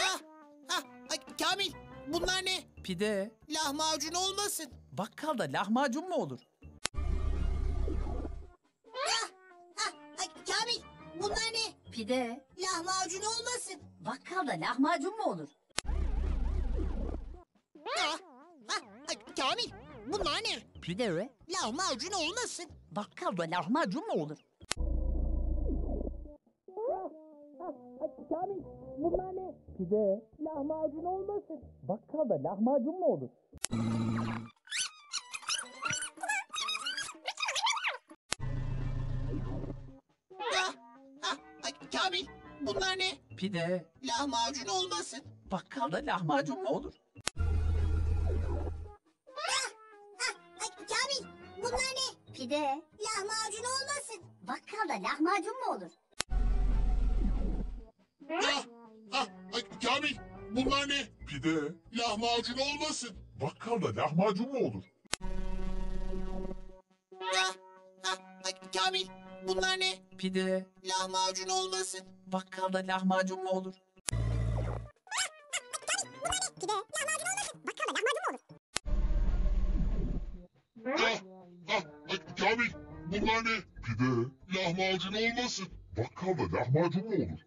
Ah, ay, Kamil, bunlar ne? Pide. Lahmacun olmasın. Bakkalda lahmacun mu olur? Ay, Kamil, bunlar ne? Pide. Lahmacun olmasın. Bakkalda lahmacun mu olur? Ay, Kamil, bunlar ne? Pide. Lahmacun olmasın. Bakkalda lahmacun mu olur? Ay, Kamil, bunlar ne? Pide. Lahmacun olmasın. Bakkalda lahmacun mu olur? Ay, Kamil, bunlar ne? Pide. Lahmacun olmasın. Bakkalda lahmacun mu olur? Ay, Kamil, bunlar ne? Pide. Lahmacun olmasın. Bakkalda lahmacun mu olur? Ay, Kamil, bunlar ne? Pide. Lahmacun olmasın. Bakkalda lahmacun mu olur? Ay, Kamil, bunlar ne? Pide. Lahmacun olmasın. Bakkalda lahmacun mu olur? Ay, Kamil, bunlar ne? Pide. Lahmacun olmasın. Bakkalda lahmacun mu olur?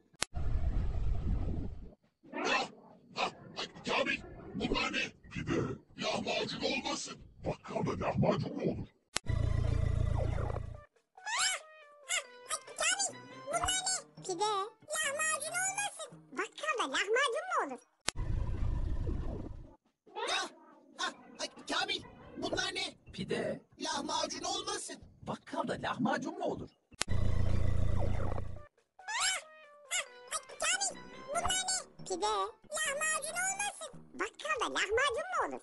Ay, Kamil, bunlar ne? Pide. Lahmacun olmasın. Bakkalda lahmacun mu olur? Pide, lahmacun olmasın. Bakkalda lahmacun mu olur? Ay, Kamil, bunlar ne? Pide. Lahmacun olmasın. Bakkalda lahmacun mu olur? Pide, lahmacun olmasın. Bakkalda lahmacun mu olur?